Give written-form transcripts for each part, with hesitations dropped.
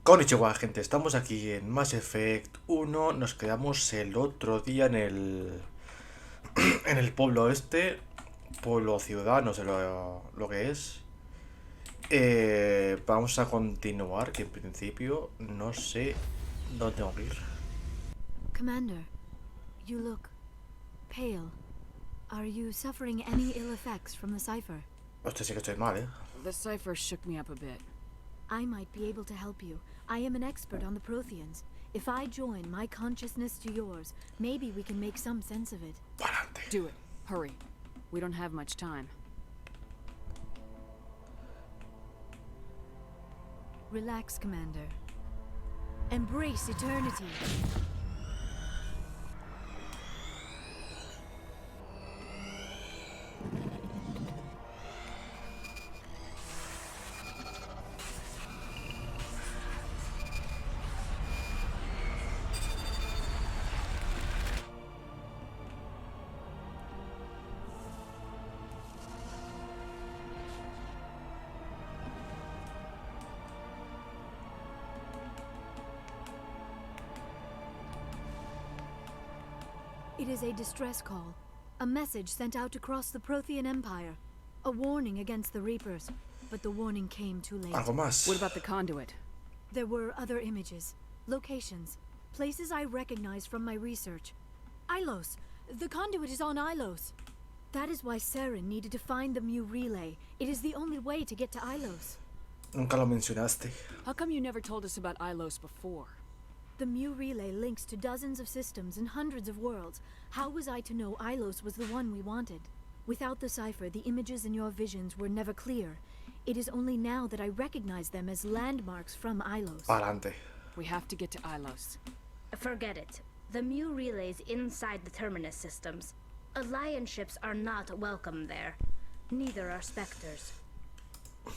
Konnichiwa, gente, estamos aquí en Mass Effect 1. Nos quedamos el otro día en el en el pueblo este, pueblo ciudad, no sé lo que es. Vamos a continuar, que en principio no sé dónde tengo que ir. Commander, you look pale. Are you suffering any ill effects from the cipher? Hostia, sí que estoy mal, The cipher shook me up a bit. I might be able to help you. I am an expert on the Protheans. If I join my consciousness to yours, maybe we can make some sense of it. Pa'lante. Do it. Hurry. We don't have much time. Relax, Commander. Embrace eternity. It is a distress call. A message sent out across the Prothean Empire. A warning against the Reapers. But the warning came too late. Algo más. What about the conduit? There were other images, locations, places I recognized from my research. Ilos! The conduit is on Ilos! That is why Saren needed to find the Mu relay. It is the only way to get to Ilos. Nunca lo mencionaste. How come you never told us about Ilos before? The Mu relay links to dozens of systems and hundreds of worlds. How was I to know Ilos was the one we wanted? Without the cipher, the images in your visions were never clear. It is only now that I recognize them as landmarks from Ilos. Pa'lante. We have to get to Ilos. Forget it. The Mu relay's inside the Terminus systems. Alliance ships are not welcome there. Neither are Spectres.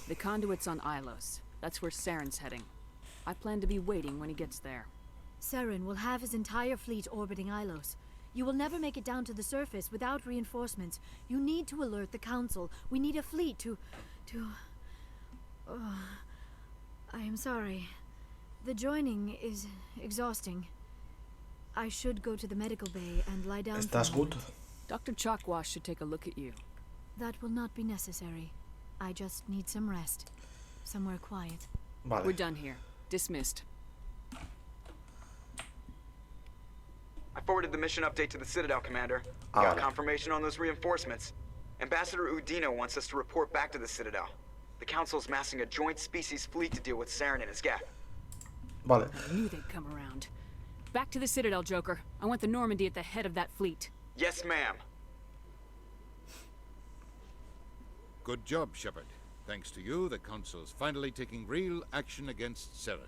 The conduit's on Ilos. That's where Saren's heading. I plan to be waiting when he gets there. Saren will have his entire fleet orbiting Ilos. You will never make it down to the surface without reinforcements. You need to alert the Council. We need a fleet to... Oh, I am sorry. The joining is exhausting. I should go to the medical bay and lie down for ¿Estás a good? moment. Dr. Chalkwash should take a look at you. That will not be necessary. I just need some rest. Somewhere quiet. Vale. We're done here. Dismissed. I forwarded the mission update to the Citadel, Commander. Ah, Got vale. confirmation on those reinforcements. Ambassador Udina wants us to report back to the Citadel. The Council's massing a joint species fleet to deal with Saren and his gap. Vale. I knew they'd come around. Back to the Citadel, Joker. I want the Normandy at the head of that fleet. Yes, ma'am. Good job, Shepard. Thanks to you, the Council's finally taking real action against Saren.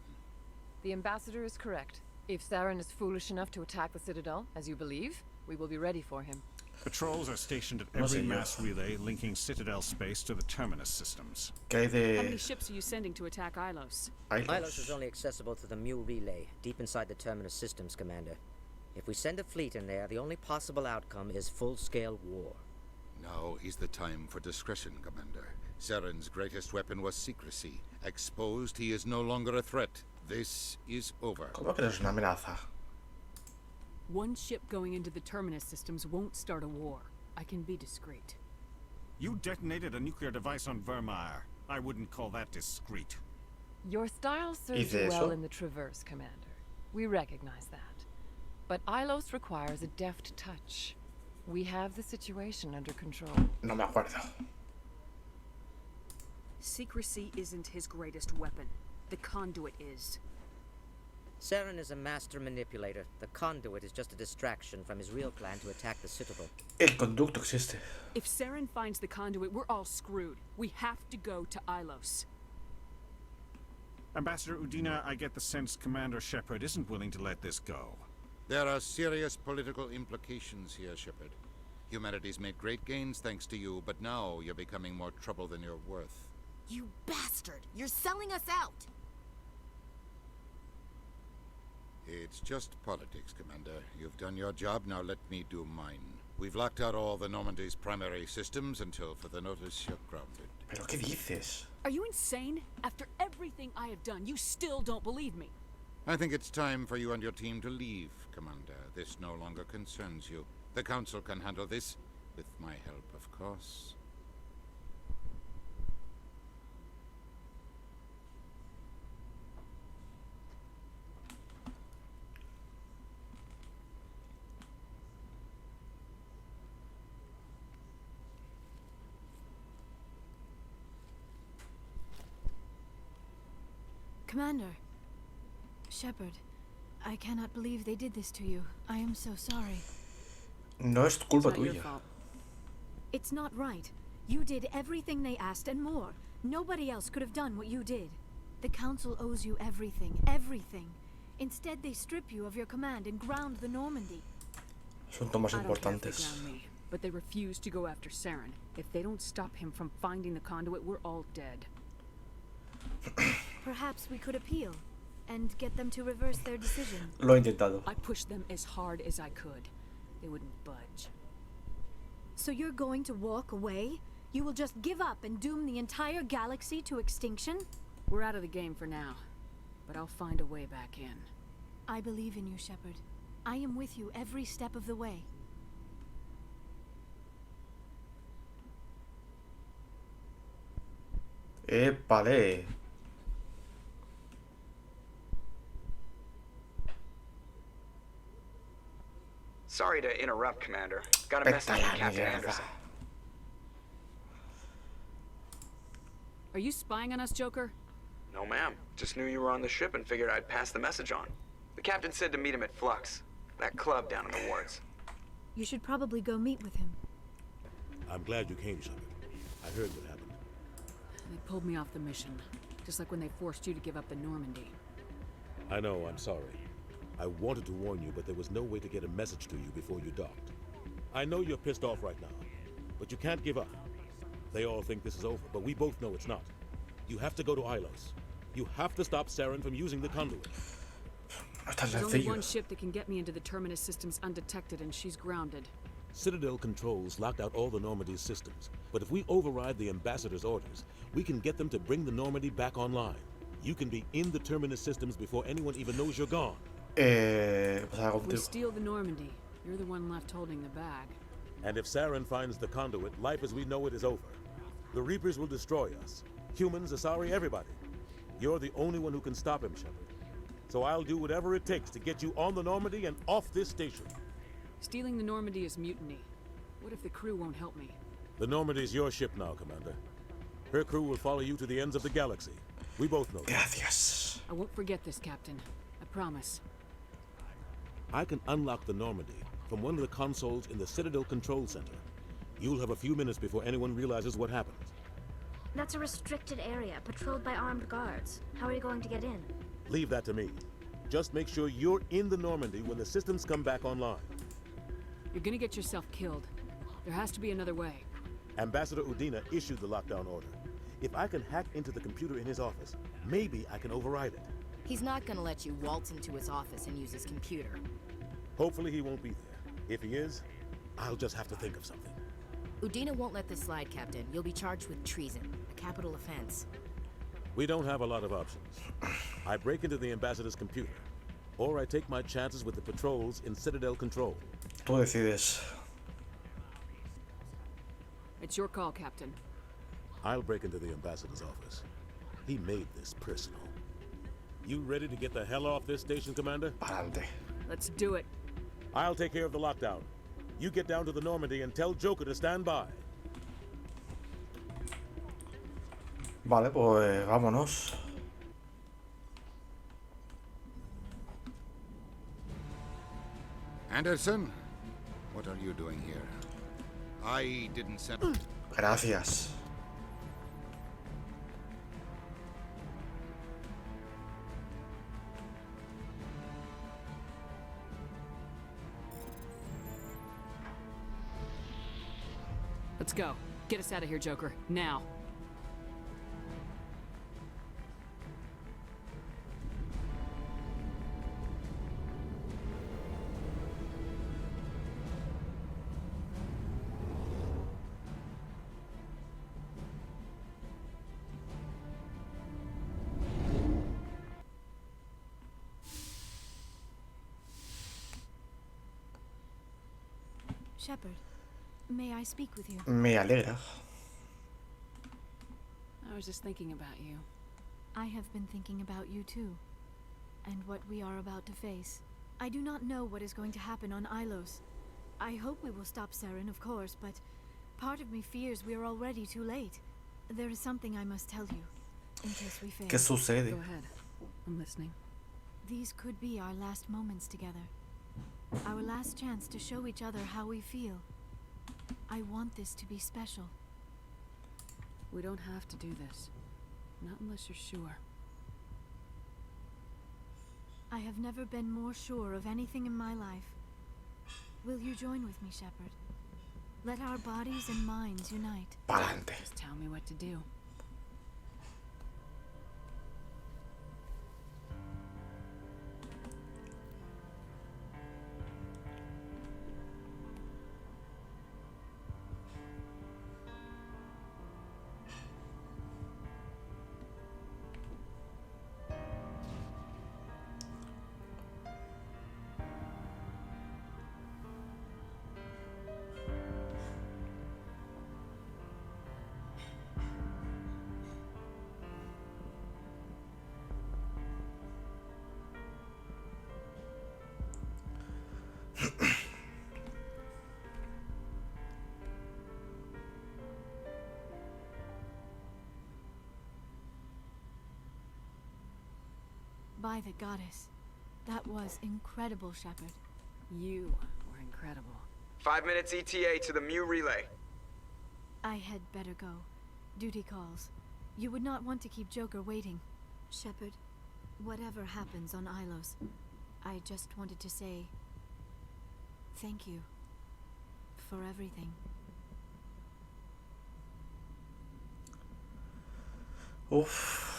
The Ambassador is correct. If Saren is foolish enough to attack the Citadel, as you believe, we will be ready for him. Patrols are stationed at No every sé yo. mass relay linking Citadel space to the Terminus systems. ¿Qué hay How many de ships are you sending to attack Ilos? Ilos is only accessible to the Mu relay, deep inside the Terminus systems, Commander. If we send a fleet in there, the only possible outcome is full-scale war. Now is the time for discretion, Commander. Saren's greatest weapon was secrecy. Exposed, he is no longer a threat. This is over. ¿Cómo que no es una amenaza? One ship going into the Terminus systems won't start a war. I can be discreet. You detonated a nuclear device on Vermeer. I wouldn't call that discreet. Your style serves ¿Hice you eso? well in the Traverse, Commander. We recognize that. But Ilos requires a deft touch. We have the situation under control. No me acuerdo. Secrecy isn't his greatest weapon. The conduit is. Saren is a master manipulator. The conduit is just a distraction from his real plan to attack the Citadel. El conducto existe. If Saren finds the conduit, we're all screwed. We have to go to Ilos. Ambassador Udina, I get the sense Commander Shepard isn't willing to let this go. There are serious political implications here, Shepard. Humanity's made great gains thanks to you, but now you're becoming more trouble than you're worth. You bastard! You're selling us out! It's just politics, Commander. You've done your job, now let me do mine. We've locked out all the Normandy's primary systems until further notice you're grounded. ¿Pero qué dices? Are you insane? After everything I have done, you still don't believe me. I think it's time for you and your team to leave, Commander. This no longer concerns you. The Council can handle this, with my help, of course. Commander. Shepard, I cannot believe they did this to you. I am so sorry. No es culpa It's not your tuya. fault. It's not right. You did everything they asked and more. Nobody else could have done what you did. The Council owes you everything, everything. Instead, they strip you of your command and ground the Normandy. Asuntos más I don't care if they importantes. ground me, but they refuse to go after Saren. If they don't stop him from finding the conduit, we're all dead. Perhaps we could appeal and get them to reverse their decision. Lo he intentado. I pushed them as hard as I could. They wouldn't budge. So you're going to walk away? You will just give up and doom the entire galaxy to extinction? We're out of the game for now, but I'll find a way back in. I believe in you, Shepard. I am with you every step of the way. Épale. Sorry to interrupt, Commander. Got a message Vete a from la Captain mierda. Anderson. Are you spying on us, Joker? No, ma'am. Just knew you were on the ship and figured I'd pass the message on. The captain said to meet him at Flux, that club down in the wards. You should probably go meet with him. I'm glad you came, Shepard. I heard what happened. They pulled me off the mission, just like when they forced you to give up the Normandy. I know, I'm sorry. I wanted to warn you, but there was no way to get a message to you before you docked. I know you're pissed off right now, but you can't give up. They all think this is over, but we both know it's not. You have to go to Ilos. You have to stop Saren from using the conduit. No es tan There's only sencillo. one ship that can get me into the Terminus systems undetected, and she's grounded. Citadel controls locked out all the Normandy's systems, but if we override the Ambassador's orders, we can get them to bring the Normandy back online. You can be in the Terminus systems before anyone even knows you're gone. Pasaba If we contigo. steal the Normandy, you're the one left holding the bag. And if Saren finds the conduit, life as we know it is over. The Reapers will destroy us. Humans, Asari, everybody. You're the only one who can stop him, Shepard. So I'll do whatever it takes to get you on the Normandy and off this station. Stealing the Normandy is mutiny. What if the crew won't help me? The Normandy's your ship now, Commander. Her crew will follow you to the ends of the galaxy. We both know that. Gracias. I won't forget this, Captain. I promise. I can unlock the Normandy from one of the consoles in the Citadel Control Center. You'll have a few minutes before anyone realizes what happened. That's a restricted area, patrolled by armed guards. How are you going to get in? Leave that to me. Just make sure you're in the Normandy when the systems come back online. You're gonna get yourself killed. There has to be another way. Ambassador Udina issued the lockdown order. If I can hack into the computer in his office, maybe I can override it. He's not gonna let you waltz into his office and use his computer. Hopefully he won't be there. If he is, I'll just have to think of something. Udina won't let this slide, Captain. You'll be charged with treason, a capital offense. We don't have a lot of options. I break into the Ambassador's computer, or I take my chances with the patrols in Citadel Control. Tú decides. It's your call, Captain. I'll break into the Ambassador's office. He made this personal. You ready to get the hell off this station, Commander? Pa'lante. Let's do it. I'll take care of the lockdown. You get down to the Normandy and tell Joker to stand by. Vale, pues vámonos. Anderson, what are you doing here? I didn't send... Gracias. Let's go. Get us out of here, Joker. Now. Shepard, may I speak with you? Me alegra. I was just thinking about you. I have been thinking about you too, and what we are about to face. I do not know what is going to happen on Ilos. I hope we will stop Saren, of course, but part of me fears we are already too late. There is something I must tell you, in case we fail. ¿Qué sucede? Go ahead. I'm listening. These could be our last moments together. Our last chance to show each other how we feel. I want this to be special. We don't have to do this. Not unless you're sure. I have never been more sure of anything in my life. Will you join with me, Shepard? Let our bodies and minds unite. Pa'lante. Just tell me what to do. By the goddess. That was incredible, Shepard. You were incredible. 5 minutes ETA to the Mu relay. I had better go. Duty calls. You would not want to keep Joker waiting. Shepard, whatever happens on Ilos, I just wanted to say thank you for everything. Uf.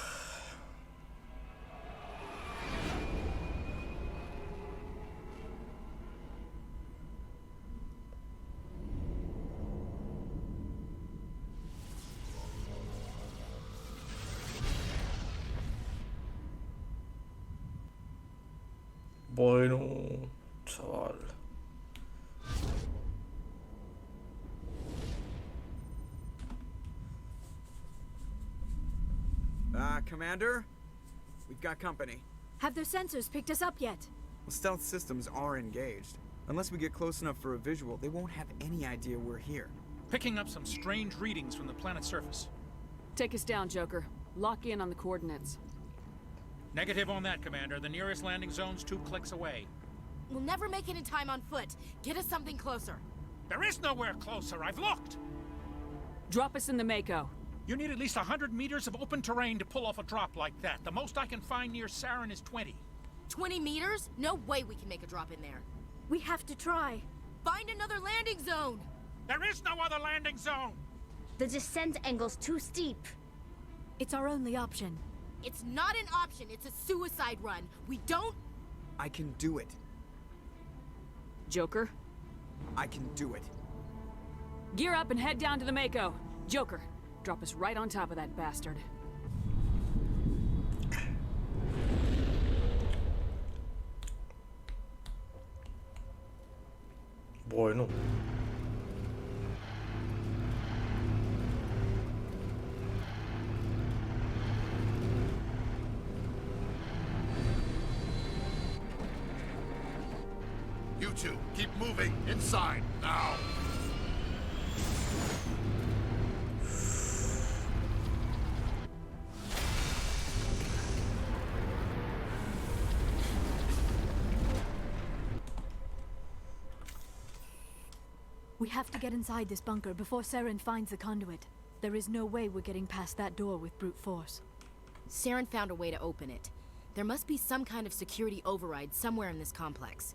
Bueno, chaval. Commander? We've got company. Have their sensors picked us up yet? Well, stealth systems are engaged. Unless we get close enough for a visual, they won't have any idea we're here. Picking up some strange readings from the planet's surface. Take us down, Joker. Lock in on the coordinates. Negative on that, Commander. The nearest landing zone's 2 clicks away. We'll never make it in time on foot. Get us something closer. There is nowhere closer. I've looked. Drop us in the Mako. You need at least 100 meters of open terrain to pull off a drop like that. The most I can find near Saren is 20. 20 meters? No way we can make a drop in there. We have to try. Find another landing zone! There is no other landing zone! The descent angle's too steep. It's our only option. It's not an option, it's a suicide run. We don't... I can do it. Joker, I can do it. gear up and head down to the Mako. Joker, drop us right on top of that bastard. Bueno. You two, keep moving. Inside, now. We have to get inside this bunker before Saren finds the conduit. There is no way we're getting past that door with brute force. Saren found a way to open it. There must be some kind of security override somewhere in this complex.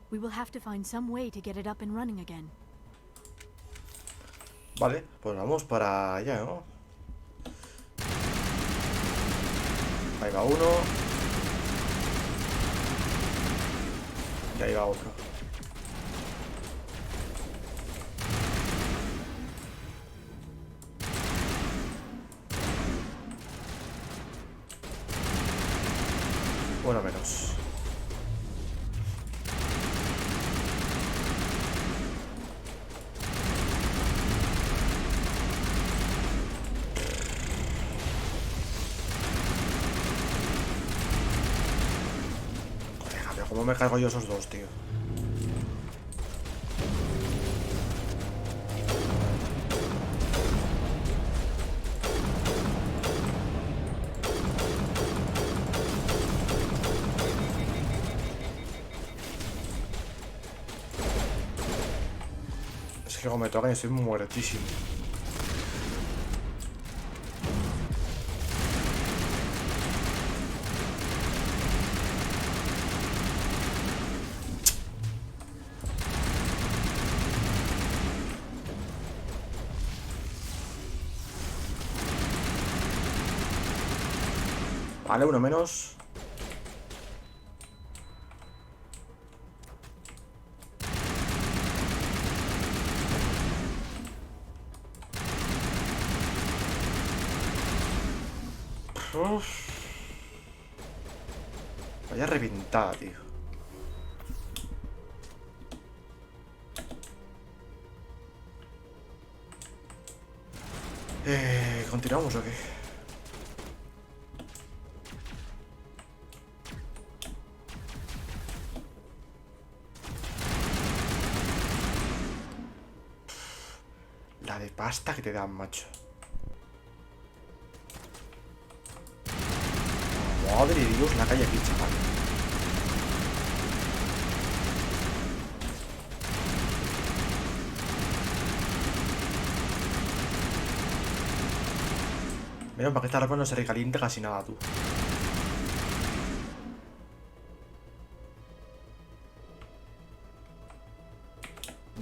We will have to find some way to get it up and running again. Vale, pues vamos para allá, ¿no? Ahí va uno. Y ahí va otro. Uno menos. ¿Cómo me cargo yo esos dos, tío? Es que como me tocan estoy muertísimo. Vale, uno menos. Uf. Vaya reventada, tío. ¿Continuamos o qué? La de pasta que te dan, macho. Madre de Dios, la calle aquí, chaval. Mira, para que esta arma no se recaliente casi nada, tú.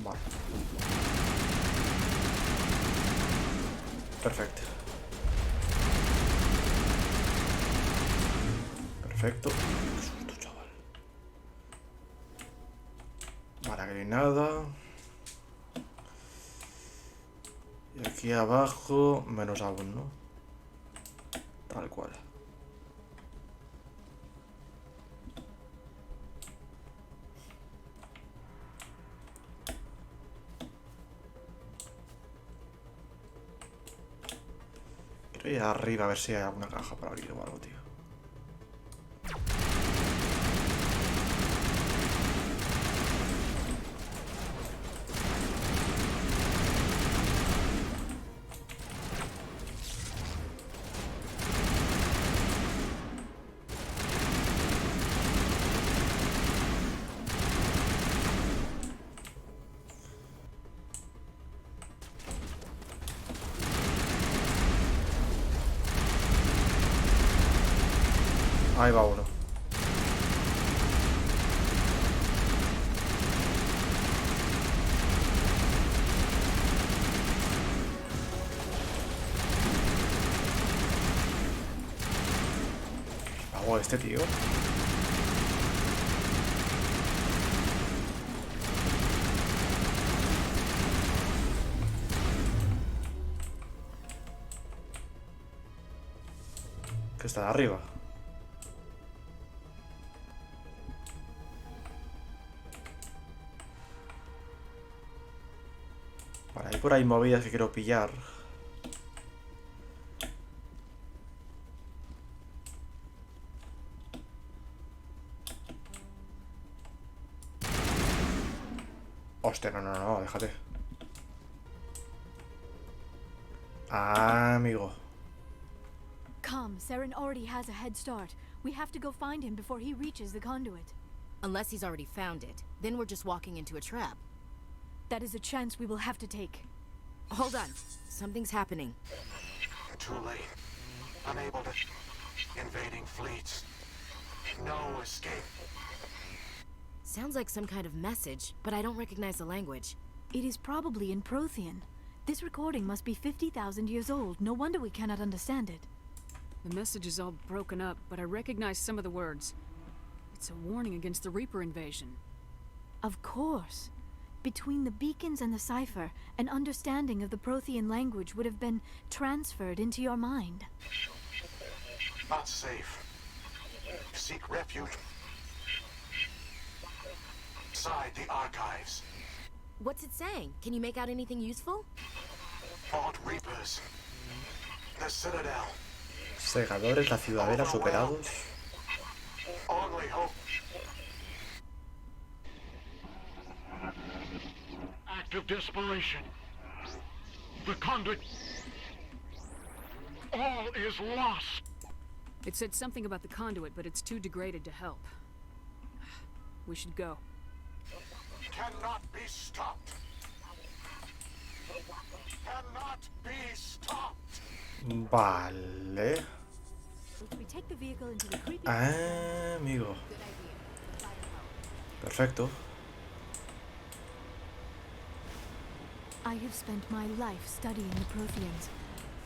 Vale. Perfecto. Perfecto. Qué susto, chaval. Vale, aquí no hay nada. Y aquí abajo, menos aún, ¿no? Tal cual. Quiero ir arriba a ver si hay alguna caja para abrir o algo, tío. Ahí va uno. ¿Qué hago este tío? Que está de arriba. Vale, hay por ahí movidas que quiero pillar. Hostia, no, déjate. Ah, amigo. Come, Saren already has a head start. We have to go find him before he reaches the conduit. Unless he's already found it. Then we're just walking into a trap. That is a chance we will have to take. Hold on. Something's happening. Too late. Unable to... Invading fleets. No escape. Sounds like some kind of message, but I don't recognize the language. It is probably in Prothean. This recording must be 50,000 years old. No wonder we cannot understand it. The message is all broken up, but I recognize some of the words. It's a warning against the Reaper invasion. Of course. Between the beacons and the cipher, an understanding of the Prothean language would have been transferred into your mind. Not safe. Seek refuge inside the archives. What's it saying? Can you make out anything useful? Fought Reapers. The Citadel. Segadores, la ciudadela superados. Only hope of desperation. The conduit... All is lost. It said something about the conduit, but it's too degraded to help. We should go. Cannot be stopped. Cannot be stopped. Vale. We take the vehicle into the creepy... Amigo. Perfecto. I have spent my life studying the Protheans,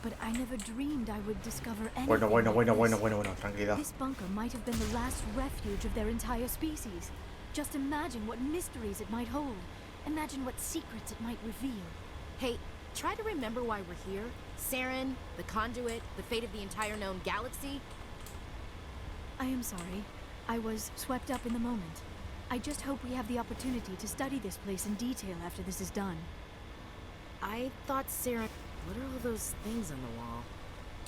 but I never dreamed I would discover anything Bueno, tranquilidad. This bunker might have been the last refuge of their entire species. Just imagine what mysteries it might hold. Imagine what secrets it might reveal. Hey, try to remember why we're here. Saren, the conduit, the fate of the entire known galaxy. I am sorry. I was swept up in the moment. I just hope we have the opportunity to study this place in detail after this is done. I thought Saren... What are all those things on the wall?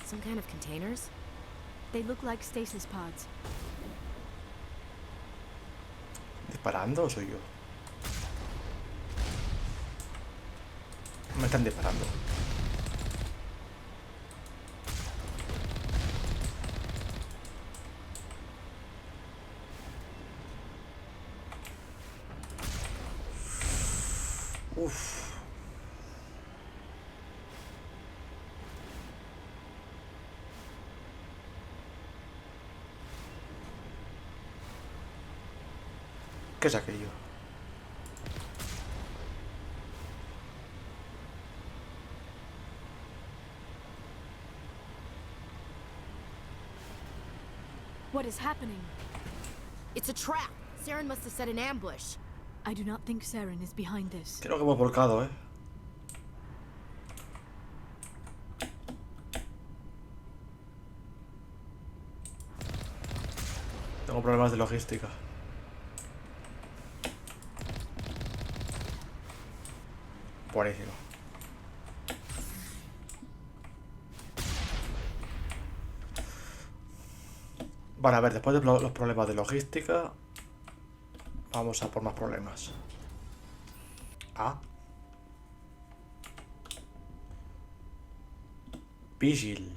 Some kind of containers? They look like stasis pods. ¿Disparando o soy yo? Me están disparando. Uf. ¿Qué es aquello? What is happening? It's a trap. Saren must have set an ambush. I do not think Saren is behind this. Creo que hemos volcado, Tengo problemas de logística. Buenísimo. Vale, a ver, después de los problemas de logística, vamos a por más problemas. Ah. Vigil.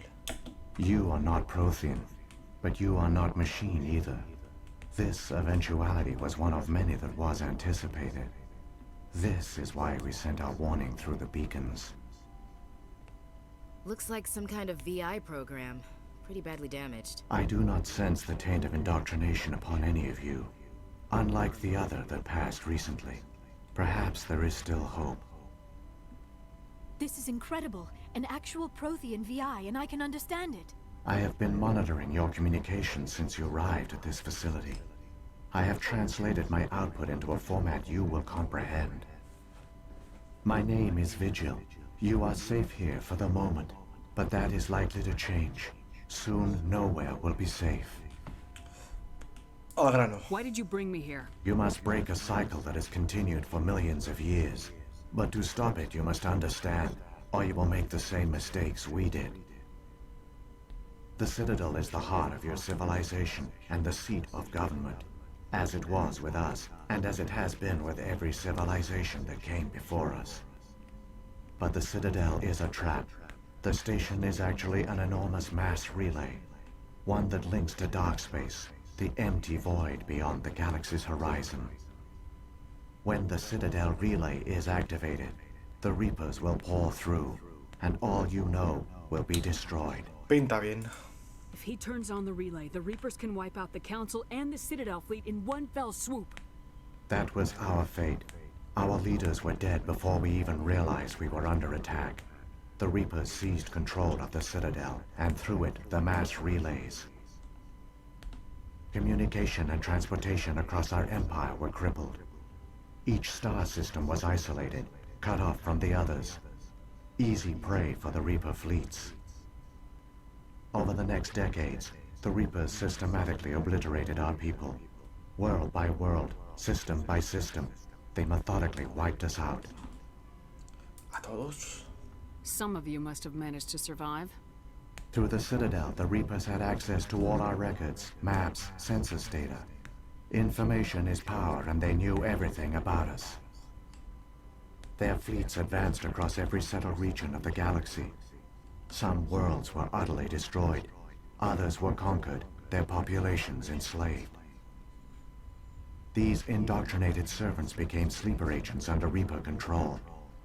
You are not Prothean, but you are not machine either. This eventuality was one of many that was anticipated. This is why we sent our warning through the beacons. Looks like some kind of VI program. Pretty badly damaged. I do not sense the taint of indoctrination upon any of you. Unlike the other that passed recently. Perhaps there is still hope. This is incredible. An actual Prothean VI, and I can understand it. I have been monitoring your communications since you arrived at this facility. I have translated my output into a format you will comprehend. My name is Vigil. You are safe here for the moment, but that is likely to change. Soon, nowhere will be safe. Al grano. Why did you bring me here? You must break a cycle that has continued for millions of years. But to stop it, you must understand, or you will make the same mistakes we did. The Citadel is the heart of your civilization and the seat of government. As it was with us, and as it has been with every civilization that came before us. But the Citadel is a trap. The station is actually an enormous mass relay. One that links to dark space, the empty void beyond the galaxy's horizon. When the Citadel relay is activated, the Reapers will pour through, and all you know will be destroyed. Pinta bien. If he turns on the relay, the Reapers can wipe out the Council and the Citadel fleet in one fell swoop. That was our fate. Our leaders were dead before we even realized we were under attack. The Reapers seized control of the Citadel, and through it, the mass relays. Communication and transportation across our empire were crippled. Each star system was isolated, cut off from the others. Easy prey for the Reaper fleets. Over the next decades, the Reapers systematically obliterated our people. World by world, system by system, they methodically wiped us out. A todos. Some of you must have managed to survive. Through the Citadel, the Reapers had access to all our records, maps, census data. Information is power, and they knew everything about us. Their fleets advanced across every settled region of the galaxy. Some worlds were utterly destroyed. Others were conquered, their populations enslaved. These indoctrinated servants became sleeper agents under Reaper control.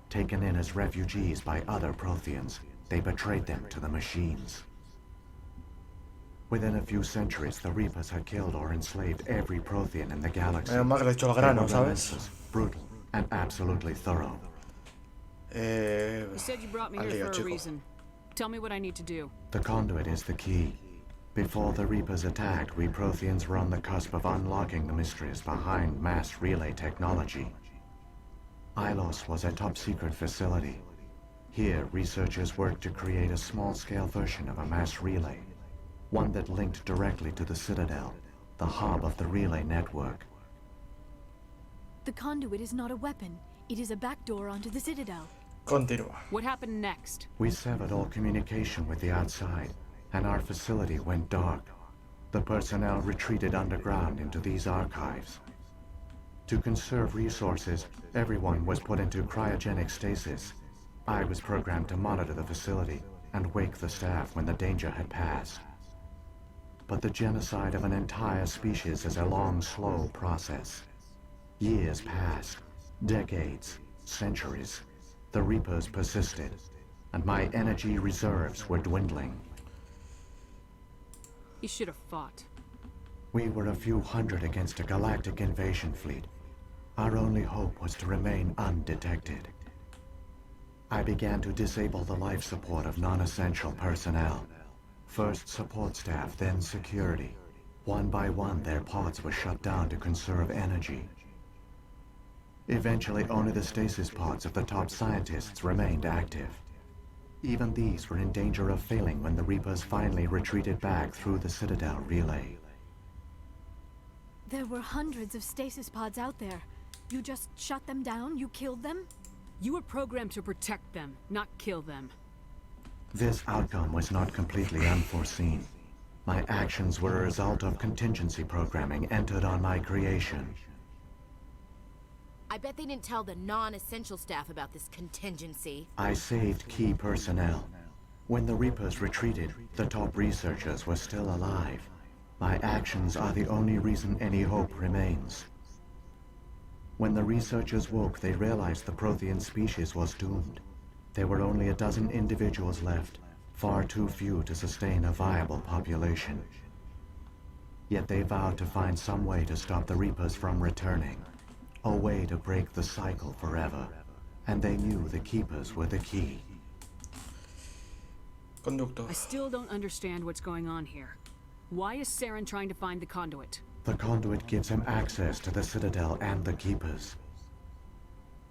Taken in as refugees by other Protheans, they betrayed them to the machines. Within a few centuries, the Reapers had killed or enslaved every Prothean in the galaxy. Menos mal que le he hecho el They grano, were ¿sabes? relentless, brutal, and absolutely thorough. You said you brought me al here lío, for a chico. reason. Tell me what I need to do. The conduit is the key. Before the Reapers attacked, we Protheans were on the cusp of unlocking the mysteries behind mass relay technology. Ilos was a top-secret facility. Here, researchers worked to create a small-scale version of a mass relay, one that linked directly to the Citadel, the hub of the relay network. The conduit is not a weapon. It is a backdoor onto the Citadel. Continúa. What happened next? We severed all communication with the outside, and our facility went dark. The personnel retreated underground into these archives. To conserve resources, everyone was put into cryogenic stasis. I was programmed to monitor the facility and wake the staff when the danger had passed. But the genocide of an entire species is a long, slow process. Years passed, decades, centuries. The Reapers persisted, and my energy reserves were dwindling. You should have fought. We were a few hundred against a galactic invasion fleet. Our only hope was to remain undetected. I began to disable the life support of non-essential personnel. First support staff, then security. One by one, their pods were shut down to conserve energy. Eventually, only the stasis pods of the top scientists remained active. Even these were in danger of failing when the Reapers finally retreated back through the Citadel relay. There were hundreds of stasis pods out there. You just shut them down? You killed them? You were programmed to protect them, not kill them. This outcome was not completely unforeseen. My actions were a result of contingency programming entered on my creation. I bet they didn't tell the non-essential staff about this contingency. I saved key personnel. When the Reapers retreated, the top researchers were still alive. My actions are the only reason any hope remains. When the researchers woke, they realized the Prothean species was doomed. There were only a dozen individuals left, far too few to sustain a viable population. Yet they vowed to find some way to stop the Reapers from returning. A way to break the cycle forever. And they knew the Keepers were the key. Conductor. I still don't understand what's going on here. Why is Saren trying to find the conduit? The conduit gives him access to the Citadel and the Keepers.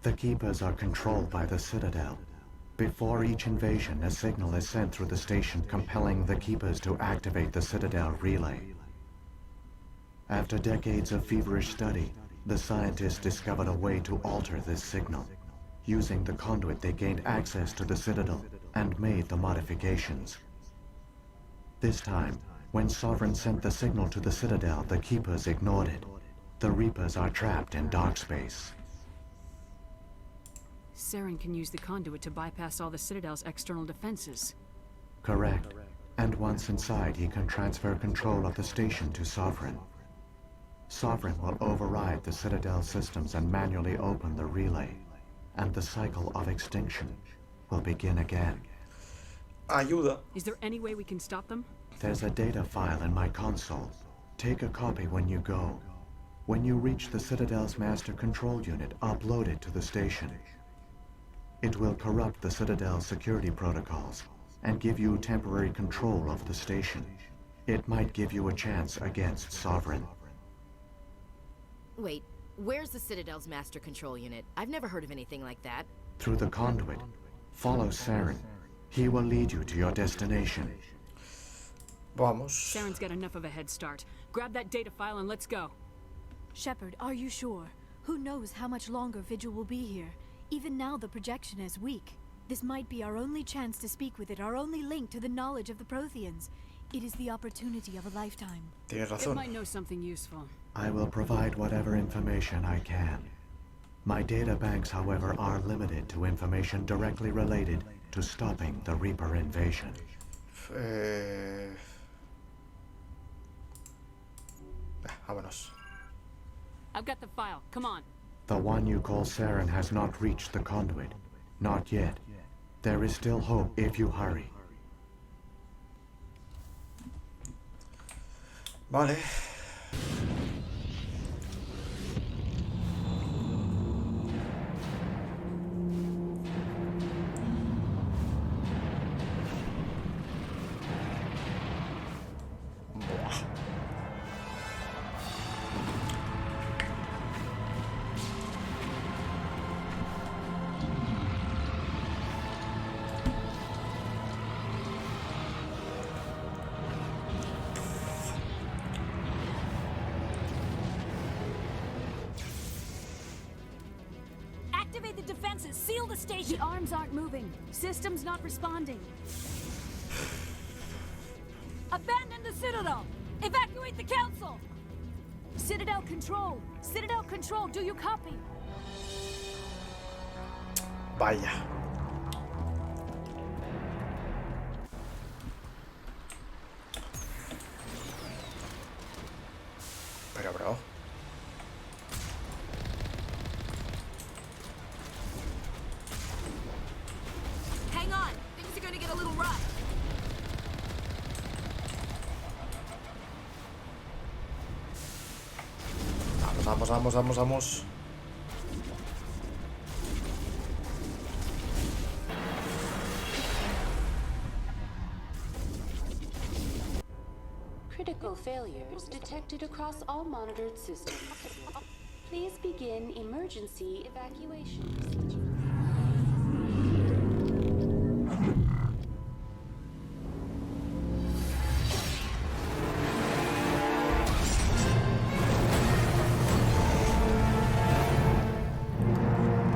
The Keepers are controlled by the Citadel. Before each invasion, a signal is sent through the station compelling the Keepers to activate the Citadel relay. After decades of feverish study, the scientists discovered a way to alter this signal. Using the conduit, they gained access to the Citadel and made the modifications. This time, when Sovereign sent the signal to the Citadel, the Keepers ignored it. The Reapers are trapped in dark space. Saren can use the conduit to bypass all the Citadel's external defenses. Correct. And once inside, he can transfer control of the station to Sovereign. Sovereign will override the Citadel systems and manually open the relay. And the cycle of extinction will begin again. Ayuda. Is there any way we can stop them? There's a data file in my console. Take a copy when you go. When you reach the Citadel's master control unit, upload it to the station. It will corrupt the Citadel's security protocols and give you temporary control of the station. It might give you a chance against Sovereign. Wait, where's the Citadel's master control unit? I've never heard of anything like that. Through the conduit. Follow Saren. He will lead you to your destination. Vamos. Saren's got enough of a head start. Grab that data file and let's go. Shepard, are you sure? Who knows how much longer Vigil will be here? Even now the projection is weak. This might be our only chance to speak with it, our only link to the knowledge of the Protheans. It is the opportunity of a lifetime. Tienes It razón. might know something useful. I will provide whatever information I can. My data banks, however, are limited to information directly related to stopping the Reaper invasion. Vámonos. I've got the file. Come on. The one you call Saren has not reached the conduit. Not yet. There is still hope if you hurry. Vale. Activate the defenses! Seal the station! The arms aren't moving. System's not responding. Abandon the Citadel! Evacuate the Council! Citadel Control! Citadel Control, do you copy? Vaya. Pero, bro. Hang on! Things are gonna get a little rough. Vamos. Critical failures detected across all monitored systems. Please begin emergency evacuation procedure.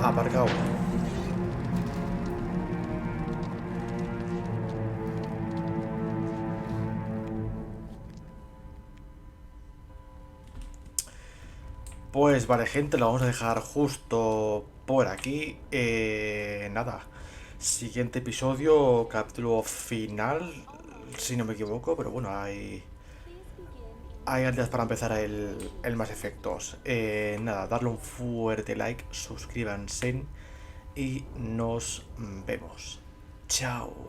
Aparcado. Pues vale, gente, lo vamos a dejar justo por aquí. Nada. Siguiente episodio, capítulo final, si no me equivoco, pero bueno, hay días para empezar el Mass Effectos. Nada, darle un fuerte like, suscríbanse y nos vemos. Chao.